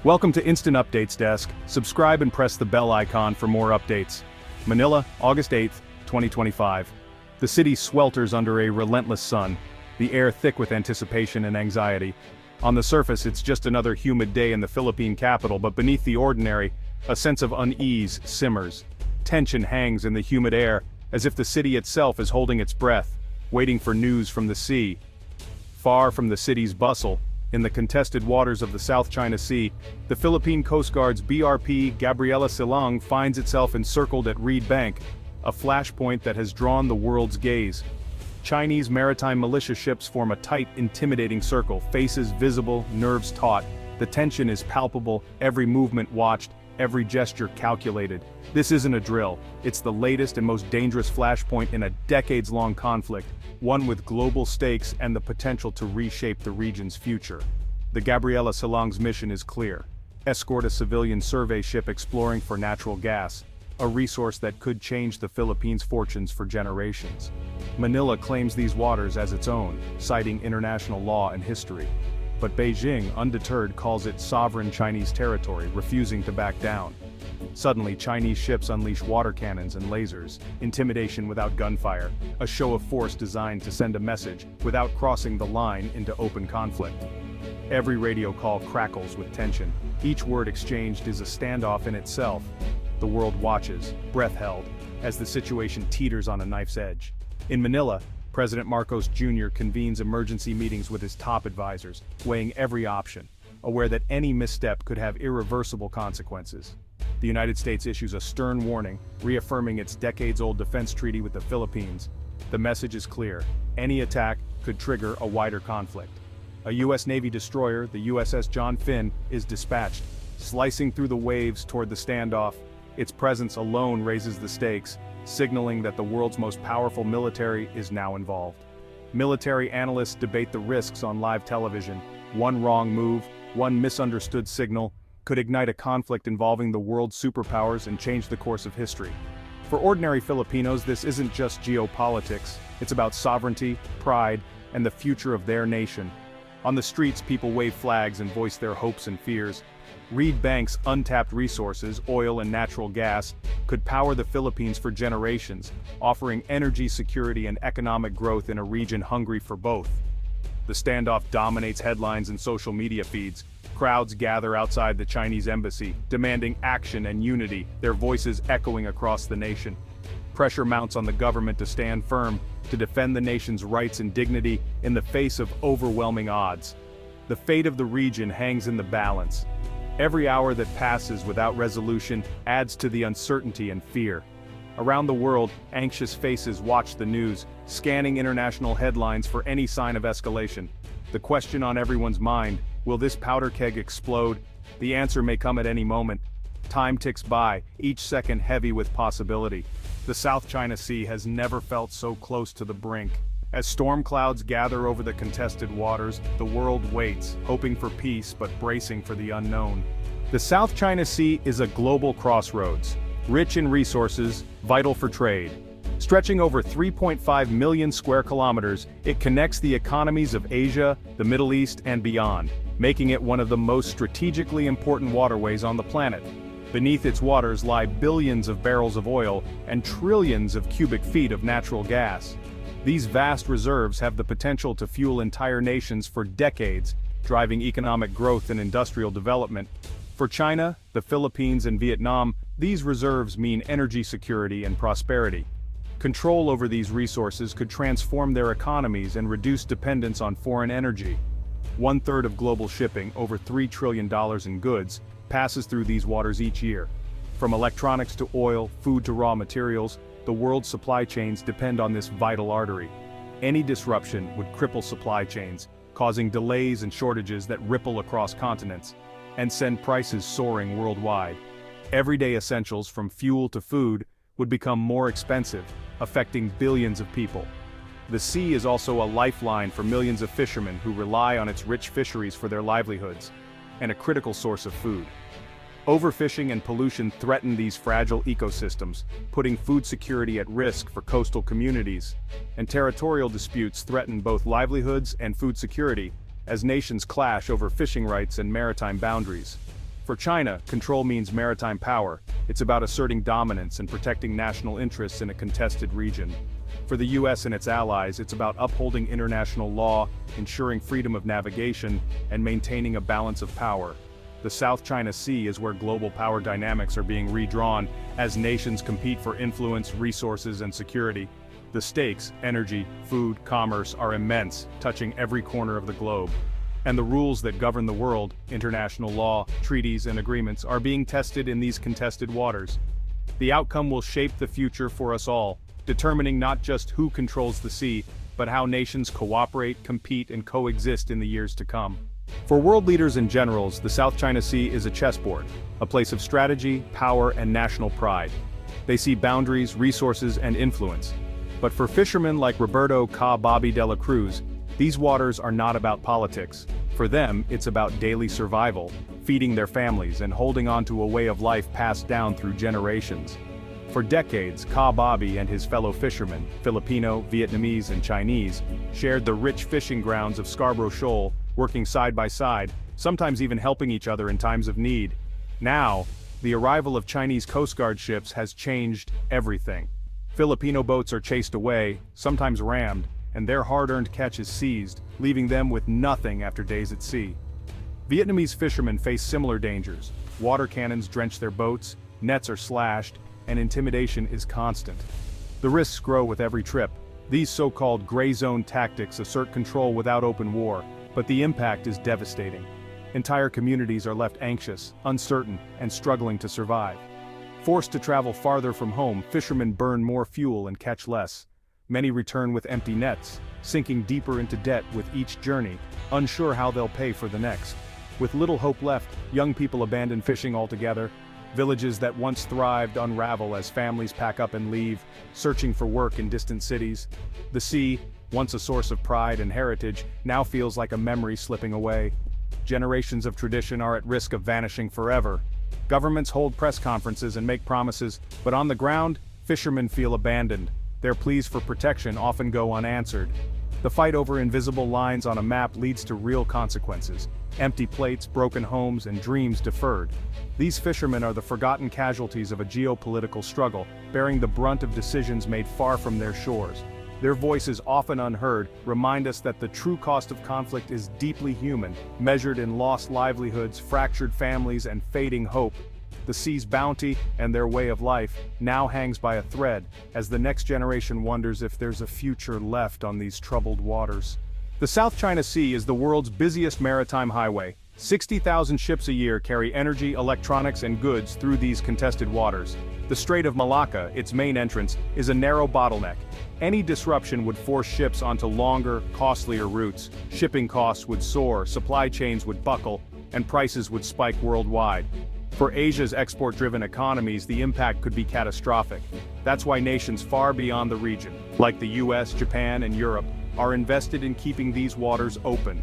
Welcome to Instant Updates Desk. Subscribe and press the bell icon for more updates. Manila, August 8, 2025. The city swelters under a relentless sun, the air thick with anticipation and anxiety. On the surface, it's just another humid day in the Philippine capital, but beneath the ordinary, a sense of unease simmers. Tension hangs in the humid air, as if the city itself is holding its breath, waiting for news from the sea. Far from the city's bustle, in the contested waters of the South China Sea, the Philippine Coast Guard's BRP Gabriela Silang finds itself encircled at Reed Bank, a flashpoint that has drawn the world's gaze. Chinese maritime militia ships form a tight, intimidating circle, faces visible, nerves taut. The tension is palpable, every movement watched, every gesture calculated. This isn't a drill, it's the latest and most dangerous flashpoint in a decades-long conflict, one with global stakes and the potential to reshape the region's future. The Gabriela Silang's mission is clear: escort a civilian survey ship exploring for natural gas, a resource that could change the Philippines' fortunes for generations. Manila claims these waters as its own, citing international law and history. But Beijing, undeterred, calls it sovereign Chinese territory, refusing to back down. Suddenly, Chinese ships unleash water cannons and lasers, intimidation without gunfire, a show of force designed to send a message without crossing the line into open conflict. Every radio call crackles with tension. Each word exchanged is a standoff in itself. The world watches, breath held, as the situation teeters on a knife's edge. In Manila, President Marcos Jr. convenes emergency meetings with his top advisors, weighing every option, aware that any misstep could have irreversible consequences. The United States issues a stern warning, reaffirming its decades-old defense treaty with the Philippines. The message is clear: any attack could trigger a wider conflict. A U.S. Navy destroyer, the USS John Finn, is dispatched, slicing through the waves toward the standoff. Its presence alone raises the stakes, signaling that the world's most powerful military is now involved. Military analysts debate the risks on live television. One wrong move, one misunderstood signal, could ignite a conflict involving the world's superpowers and change the course of history. For ordinary Filipinos, this isn't just geopolitics, it's about sovereignty, pride, and the future of their nation. On the streets, people wave flags and voice their hopes and fears. Reed Bank's untapped resources, oil and natural gas, could power the Philippines for generations, offering energy security and economic growth in a region hungry for both. The standoff dominates headlines and social media feeds. Crowds gather outside the Chinese embassy, demanding action and unity, their voices echoing across the nation. Pressure mounts on the government to stand firm, to defend the nation's rights and dignity in the face of overwhelming odds. The fate of the region hangs in the balance. Every hour that passes without resolution adds to the uncertainty and fear. Around the world, anxious faces watch the news, scanning international headlines for any sign of escalation. The question on everyone's mind: will this powder keg explode? The answer may come at any moment. Time ticks by, each second heavy with possibility. The South China Sea has never felt so close to the brink. As storm clouds gather over the contested waters, the world waits, hoping for peace but bracing for the unknown. The South China Sea is a global crossroads, rich in resources, vital for trade. Stretching over 3.5 million square kilometers, it connects the economies of Asia, the Middle East, and beyond, making it one of the most strategically important waterways on the planet. Beneath its waters lie billions of barrels of oil and trillions of cubic feet of natural gas. These vast reserves have the potential to fuel entire nations for decades, driving economic growth and industrial development. For China, the Philippines, and Vietnam, these reserves mean energy security and prosperity. Control over these resources could transform their economies and reduce dependence on foreign energy. 1/3 of global shipping, over $3 trillion in goods, passes through these waters each year. From electronics to oil, food to raw materials, the world's supply chains depend on this vital artery. Any disruption would cripple supply chains, causing delays and shortages that ripple across continents, and send prices soaring worldwide. Everyday essentials from fuel to food would become more expensive, affecting billions of people. The sea is also a lifeline for millions of fishermen who rely on its rich fisheries for their livelihoods, and a critical source of food. Overfishing and pollution threaten these fragile ecosystems, putting food security at risk for coastal communities, and territorial disputes threaten both livelihoods and food security, as nations clash over fishing rights and maritime boundaries. For China, control means maritime power. It's about asserting dominance and protecting national interests in a contested region. For the US and its allies, it's about upholding international law, ensuring freedom of navigation, and maintaining a balance of power. The South China Sea is where global power dynamics are being redrawn as nations compete for influence, resources, and security. The stakes, energy, food, commerce, are immense, touching every corner of the globe. And the rules that govern the world, international law, treaties, and agreements, are being tested in these contested waters. The outcome will shape the future for us all, determining not just who controls the sea, but how nations cooperate, compete, and coexist in the years to come. For world leaders and generals, the South China Sea is a chessboard, a place of strategy, power, and national pride. They see boundaries, resources, and influence. But for fishermen like Roberto Ca Bobby de la Cruz, these waters are not about politics. For them, it's about daily survival, feeding their families, and holding on to a way of life passed down through generations. For decades, Ca Bobby and his fellow fishermen, Filipino, Vietnamese, and Chinese, shared the rich fishing grounds of Scarborough Shoal, working side by side, sometimes even helping each other in times of need. Now, the arrival of Chinese Coast Guard ships has changed everything. Filipino boats are chased away, sometimes rammed, and their hard-earned catch is seized, leaving them with nothing after days at sea. Vietnamese fishermen face similar dangers. Water cannons drench their boats, nets are slashed, and intimidation is constant. The risks grow with every trip. These so-called gray zone tactics assert control without open war, but the impact is devastating. Entire communities are left anxious, uncertain, and struggling to survive. Forced to travel farther from home, fishermen burn more fuel and catch less. Many return with empty nets, sinking deeper into debt with each journey, unsure how they'll pay for the next. With little hope left, young people abandon fishing altogether. Villages that once thrived unravel as families pack up and leave, searching for work in distant cities. The sea, once a source of pride and heritage, now feels like a memory slipping away. Generations of tradition are at risk of vanishing forever. Governments hold press conferences and make promises, but on the ground, fishermen feel abandoned. Their pleas for protection often go unanswered. The fight over invisible lines on a map leads to real consequences. Empty plates, broken homes, and dreams deferred. These fishermen are the forgotten casualties of a geopolitical struggle, bearing the brunt of decisions made far from their shores. Their voices, often unheard, remind us that the true cost of conflict is deeply human, measured in lost livelihoods, fractured families, and fading hope. The sea's bounty, and their way of life, now hangs by a thread, as the next generation wonders if there's a future left on these troubled waters. The South China Sea is the world's busiest maritime highway. 60,000 ships a year carry energy, electronics, and goods through these contested waters. The Strait of Malacca, its main entrance, is a narrow bottleneck. Any disruption would force ships onto longer, costlier routes. Shipping costs would soar, supply chains would buckle, and prices would spike worldwide. For Asia's export-driven economies, the impact could be catastrophic. That's why nations far beyond the region, like the US, Japan, and Europe, are invested in keeping these waters open.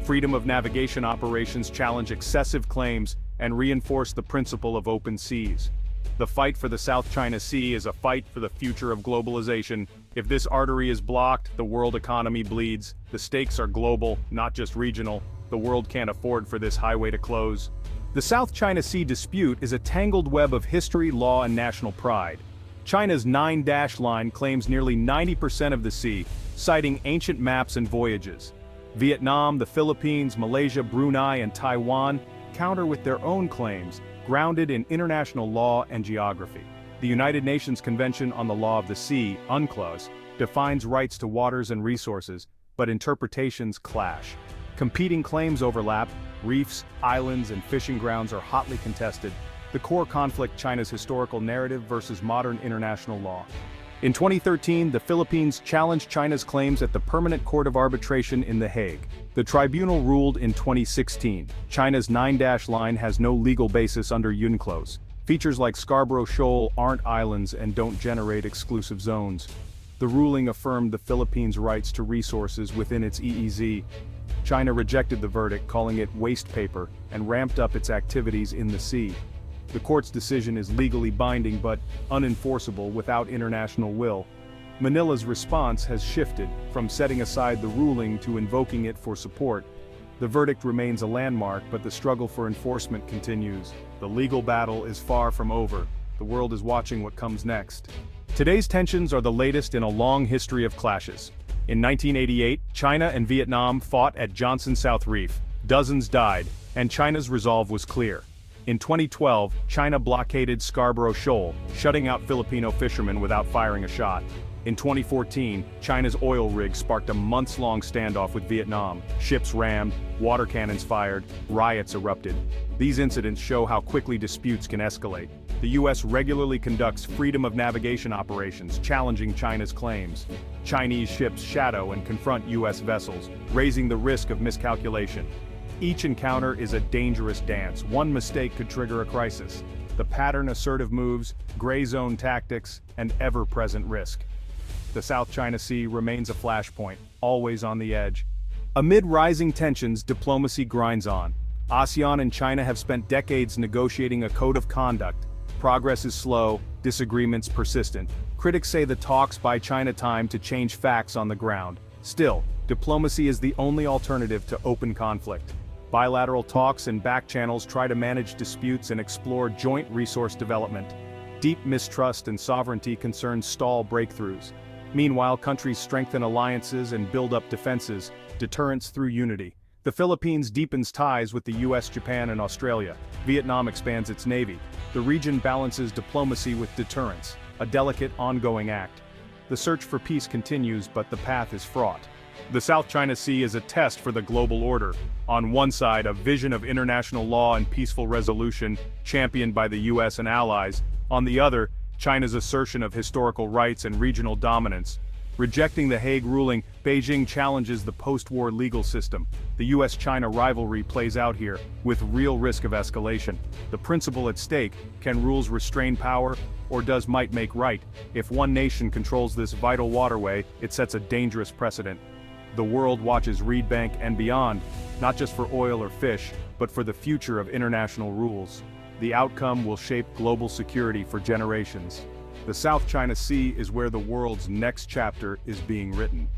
Freedom of navigation operations challenge excessive claims and reinforce the principle of open seas. The fight for the South China Sea is a fight for the future of globalization. If this artery is blocked, the world economy bleeds. The stakes are global, not just regional. The world can't afford for this highway to close. The South China Sea dispute is a tangled web of history, law, and national pride. China's 9-dash line claims nearly 90% of the sea, citing ancient maps and voyages. Vietnam, the Philippines, Malaysia, Brunei, and Taiwan counter with their own claims, grounded in international law and geography. The United Nations Convention on the Law of the Sea, UNCLOS, defines rights to waters and resources, but interpretations clash. Competing claims overlap. Reefs, islands, and fishing grounds are hotly contested. The core conflict: China's historical narrative versus modern international law. In 2013, the Philippines challenged China's claims at the Permanent Court of Arbitration in The Hague. The tribunal ruled in 2016, China's 9-dash line has no legal basis under UNCLOS. Features like Scarborough Shoal aren't islands and don't generate exclusive zones. The ruling affirmed the Philippines' rights to resources within its EEZ. China rejected the verdict, calling it waste paper, and ramped up its activities in the sea. The court's decision is legally binding but unenforceable without international will. Manila's response has shifted, from setting aside the ruling to invoking it for support. The verdict remains a landmark, but the struggle for enforcement continues. The legal battle is far from over. The world is watching what comes next. Today's tensions are the latest in a long history of clashes. In 1988, China and Vietnam fought at Johnson South Reef. Dozens died, and China's resolve was clear. In 2012, China blockaded Scarborough Shoal, shutting out Filipino fishermen without firing a shot. In 2014, China's oil rig sparked a months-long standoff with Vietnam. Ships rammed, water cannons fired, riots erupted. These incidents show how quickly disputes can escalate. The U.S. regularly conducts freedom of navigation operations, challenging China's claims. Chinese ships shadow and confront U.S. vessels, raising the risk of miscalculation. Each encounter is a dangerous dance. One mistake could trigger a crisis. The pattern: assertive moves, gray zone tactics, and ever-present risk. The South China Sea remains a flashpoint, always on the edge. Amid rising tensions, diplomacy grinds on. ASEAN and China have spent decades negotiating a code of conduct. Progress is slow, disagreements persistent. Critics say the talks buy China time to change facts on the ground. Still, diplomacy is the only alternative to open conflict. Bilateral talks and back channels try to manage disputes and explore joint resource development. Deep mistrust and sovereignty concerns stall breakthroughs. Meanwhile, countries strengthen alliances and build up defenses, deterrence through unity. The Philippines deepens ties with the US, Japan, and Australia. Vietnam expands its navy. The region balances diplomacy with deterrence, a delicate, ongoing act. The search for peace continues, but the path is fraught. The South China Sea is a test for the global order. On one side, a vision of international law and peaceful resolution, championed by the US and allies. On the other, China's assertion of historical rights and regional dominance. Rejecting the Hague ruling, Beijing challenges the post-war legal system. The US-China rivalry plays out here, with real risk of escalation. The principle at stake: can rules restrain power, or does might make right? If one nation controls this vital waterway, it sets a dangerous precedent. The world watches Reed Bank and beyond, not just for oil or fish, but for the future of international rules. The outcome will shape global security for generations. The South China Sea is where the world's next chapter is being written.